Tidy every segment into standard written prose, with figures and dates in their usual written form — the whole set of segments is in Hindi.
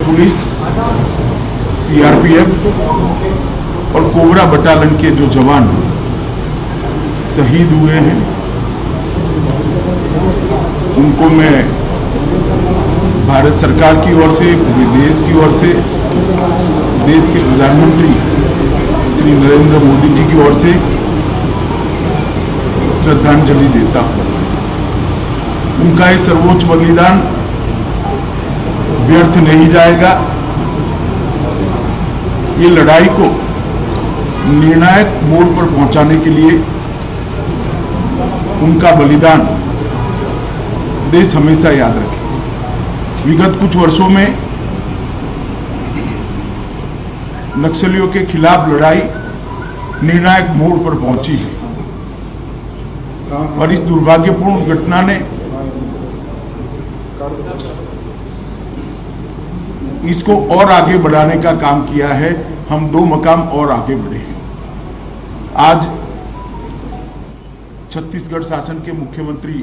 पुलिस, सीआरपीएफ और कोबरा बटालियन के जो जवान शहीद हुए हैं, उनको मैं भारत सरकार की ओर से, पूरे देश की ओर से, देश के प्रधानमंत्री श्री नरेंद्र मोदी जी की ओर से श्रद्धांजलि देता हूं। उनका ये सर्वोच्च बलिदान व्यर्थ नहीं जाएगा। ये लड़ाई को निर्णायक मोड़ पर पहुंचाने के लिए उनका बलिदान देश हमेशा याद रखे। विगत कुछ वर्षों में नक्सलियों के खिलाफ लड़ाई निर्णायक मोड़ पर पहुंची है और इस दुर्भाग्यपूर्ण घटना ने इसको और आगे बढ़ाने का काम किया है। हम 2 मकाम और आगे बढ़े हैं। आज छत्तीसगढ़ शासन के मुख्यमंत्री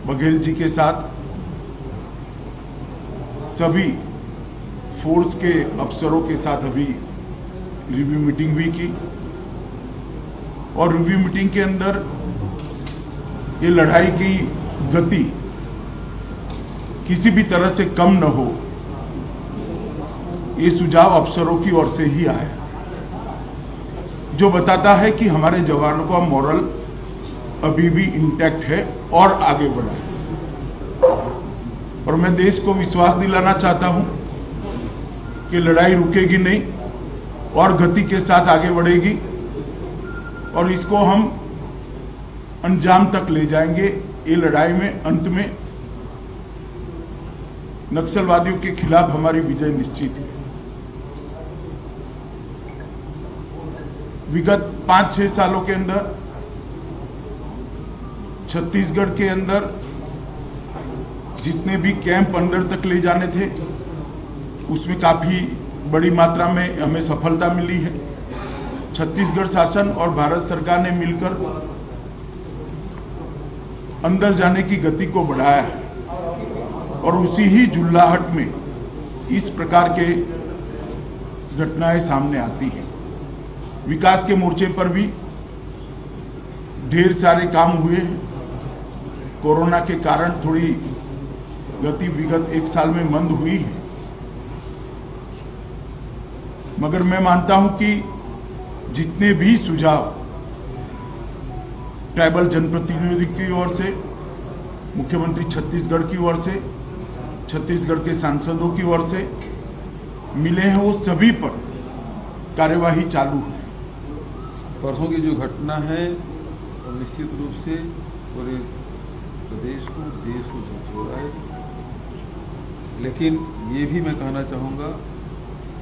बघेल जी के साथ सभी फोर्स के अफसरों के साथ अभी रिव्यू मीटिंग भी की और रिव्यू मीटिंग के अंदर ये लड़ाई की गति किसी भी तरह से कम न हो, ये सुझाव अफसरों की ओर से ही आया, जो बताता है कि हमारे जवानों का मोरल अभी भी इंटैक्ट है और आगे बढ़ा है। और मैं देश को विश्वास दिलाना चाहता हूं कि लड़ाई रुकेगी नहीं और गति के साथ आगे बढ़ेगी और इसको हम अंजाम तक ले जाएंगे। ये लड़ाई में अंत में नक्सलवादियों के खिलाफ हमारी विजय निश्चित है। विगत 5-6 सालों के अंदर छत्तीसगढ़ के अंदर जितने भी कैंप अंदर तक ले जाने थे, उसमें काफी बड़ी मात्रा में हमें सफलता मिली है। छत्तीसगढ़ शासन और भारत सरकार ने मिलकर अंदर जाने की गति को बढ़ाया है और उसी ही जुल्लाहट में इस प्रकार के घटनाएं सामने आती हैं। विकास के मोर्चे पर भी ढेर सारे काम हुए हैं। कोरोना के कारण थोड़ी गति विगत 1 साल में मंद हुई है, मगर मैं मानता हूं कि जितने भी सुझाव ट्राइबल जनप्रतिनिधि की ओर से, मुख्यमंत्री छत्तीसगढ़ की ओर से, छत्तीसगढ़ के सांसदों की ओर से मिले हैं, वो सभी पर कार्यवाही चालू है। परसों की जो घटना है वो निश्चित रूप से पूरे प्रदेश को, देश को झकझोरा है। लेकिन ये भी मैं कहना चाहूँगा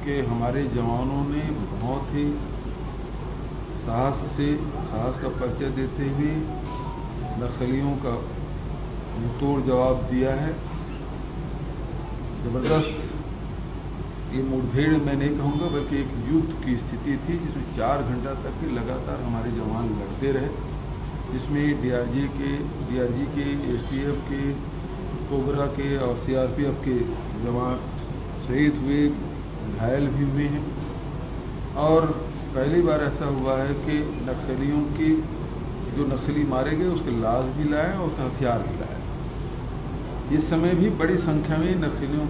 कि हमारे जवानों ने बहुत ही साहस का परिचय देते हुए नक्सलियों का मुंहतोड़ जवाब दिया है। जबरदस्त ये मुठभेड़ मैं नहीं कहूँगा, बल्कि एक युद्ध की स्थिति थी जिसमें 4 घंटा तक के लगातार हमारे जवान लड़ते रहे, जिसमें डीआरजी के, एसटीएफ के, कोबरा के और सीआरपीएफ के जवान शहीद हुए, घायल भी हुए हैं। और पहली बार ऐसा हुआ है कि नक्सलियों की जो नक्सली मारे गए उसके लाश भी लाए और उसका हथियार भी लाए। इस समय भी बड़ी संख्या में नक्सलियों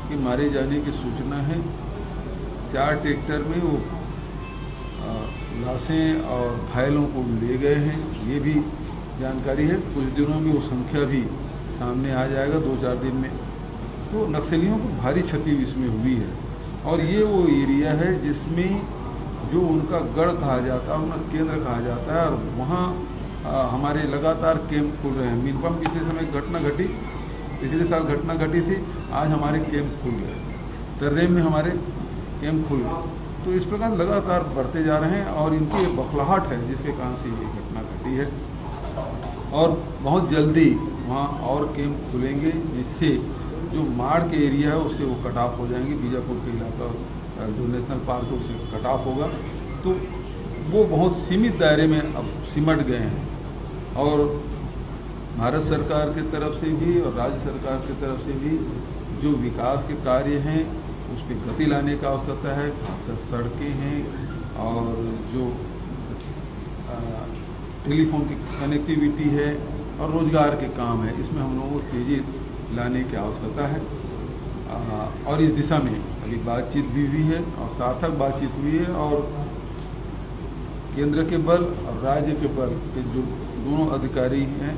के मारे जाने की सूचना है। 4 ट्रैक्टर में वो लाशें और घायलों को ले गए हैं, ये भी जानकारी है। कुछ दिनों में वो संख्या भी सामने आ जाएगा, 2-4 दिन में। तो नक्सलियों को भारी क्षति इसमें हुई है और ये वो एरिया है जिसमें जो उनका गढ़ कहा जाता है, उनका केंद्र कहा जाता है, और वहाँ हमारे लगातार कैंप खुल रहे हैं। मीरपम पिछले समय घटना घटी, पिछले साल घटना घटी थी, आज हमारे कैंप खुल गए, तर्रेम में हमारे कैंप खुल गए। तो इस प्रकार लगातार बढ़ते जा रहे हैं और इनकी बखलाहट है जिसके कारण से ये घटना घटी है। और बहुत जल्दी वहाँ और कैंप खुलेंगे जिससे जो माड़ के एरिया है उससे वो कट ऑफ हो जाएंगे। बीजापुर के इलाका जो नेशनल पार्क है उससे कट ऑफ होगा, तो वो बहुत सीमित दायरे में अब सिमट गए हैं। और भारत सरकार की तरफ से भी और राज्य सरकार की तरफ से भी जो विकास के कार्य हैं उस पर गति लाने का आवश्यकता है, खासकर सड़कें हैं और जो टेलीफोन की कनेक्टिविटी है और रोजगार के काम है, इसमें हम लोगों को तेजी लाने की आवश्यकता है। और इस दिशा में अभी बातचीत भी हुई है और सार्थक बातचीत हुई है और केंद्र के बल और राज्य के बल के जो दोनों अधिकारी हैं